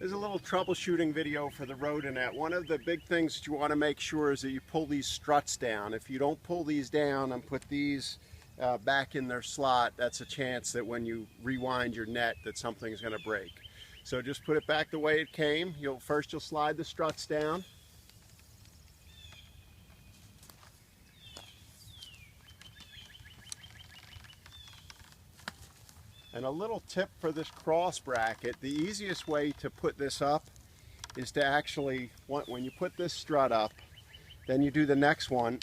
There's a little troubleshooting video for the RotaNet. One of the big things that you want to make sure is that you pull these struts down. If you don't pull these down and put these back in their slot, that's a chance that when you rewind your net that something's going to break. So just put it back the way it came. First you'll slide the struts down. And a little tip for this cross bracket, the easiest way to put this up is to actually, when you put this strut up, then you do the next one,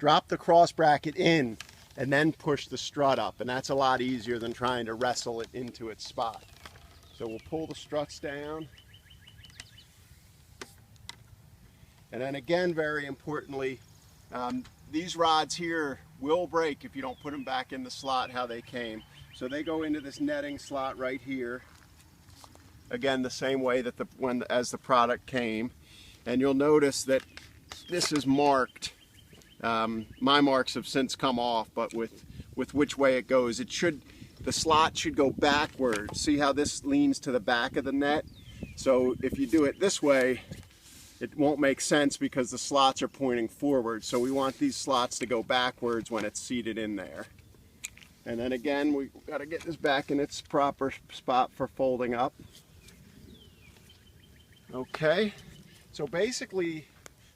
drop the cross bracket in and then push the strut up. And that's a lot easier than trying to wrestle it into its spot. So we'll pull the struts down. And then again, very importantly, these rods here will break if you don't put them back in the slot how they came. So they go into this netting slot right here. Again, the same way that as the product came. And you'll notice that this is marked. My marks have since come off, but with which way it goes, the slot should go backwards. See how this leans to the back of the net? So if you do it this way, it won't make sense because the slots are pointing forward. So we want these slots to go backwards when it's seated in there. And then again, we got to get this back in its proper spot for folding up. Okay, so basically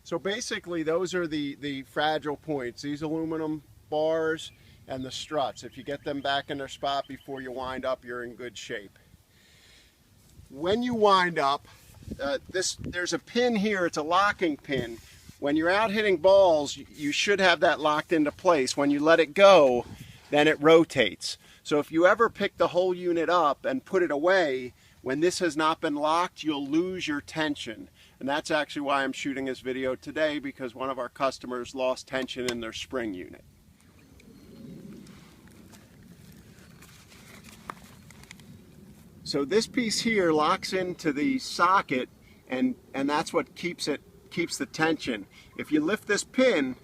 those are the fragile points. These aluminum bars and the struts. If you get them back in their spot before you wind up, you're in good shape. When you wind up, there's a pin here. It's a locking pin. When you're out hitting balls, you should have that locked into place. When you let it go, then it rotates. So if you ever pick the whole unit up and put it away, when this has not been locked, you'll lose your tension. And that's actually why I'm shooting this video today, because one of our customers lost tension in their spring unit. So this piece here locks into the socket, and that's what keeps the tension. If you lift this pin,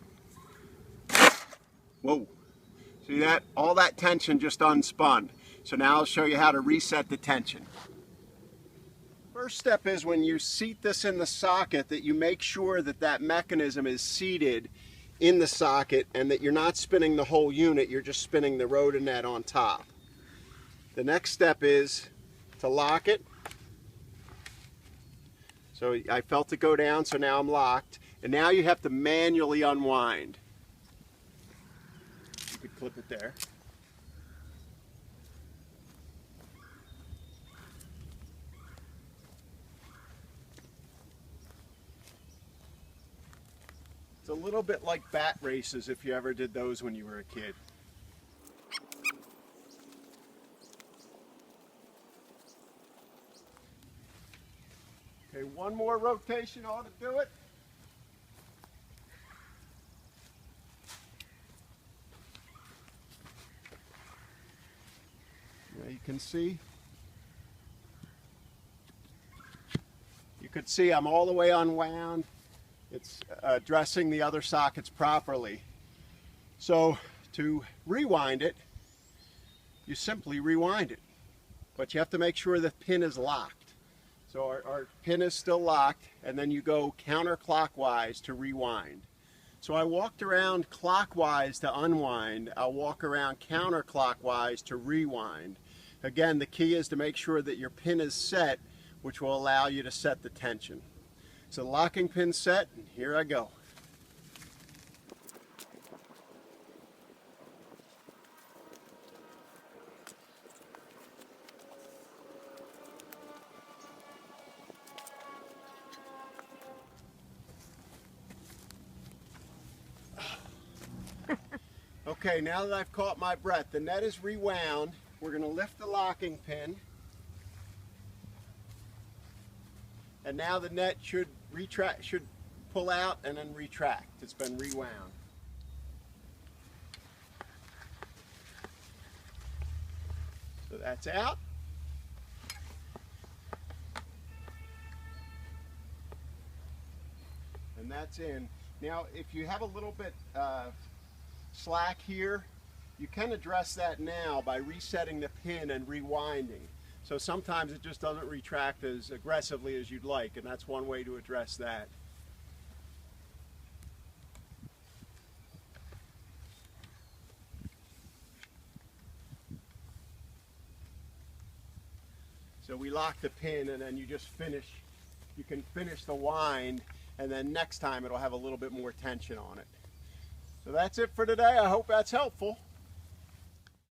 whoa. See that? All that tension just unspun. So now I'll show you how to reset the tension. First step is when you seat this in the socket that you make sure that that mechanism is seated in the socket and that you're not spinning the whole unit, you're just spinning the RotaNet on top. The next step is to lock it. So I felt it go down, so now I'm locked. And now you have to manually unwind. Could clip it there. It's a little bit like bat races if you ever did those when you were a kid. Okay, one more rotation ought to do it. You could see I'm all the way unwound. It's addressing the other sockets properly. So to rewind it, you simply rewind it. But you have to make sure the pin is locked. So our pin is still locked, and then you go counterclockwise to rewind. So I walked around clockwise to unwind. I'll walk around counterclockwise to rewind. Again, the key is to make sure that your pin is set, which will allow you to set the tension. So locking pin set, and here I go. Okay, now that I've caught my breath, the net is rewound. We're going to lift the locking pin. And now the net should pull out and then retract. It's been rewound. So that's out. And that's in. Now, if you have a little bit slack here, you can address that now by resetting the pin and rewinding. So sometimes it just doesn't retract as aggressively as you'd like, and that's one way to address that. So we lock the pin, and then you just finish. You can finish the wind, and then next time it'll have a little bit more tension on it. So that's it for today. I hope that's helpful.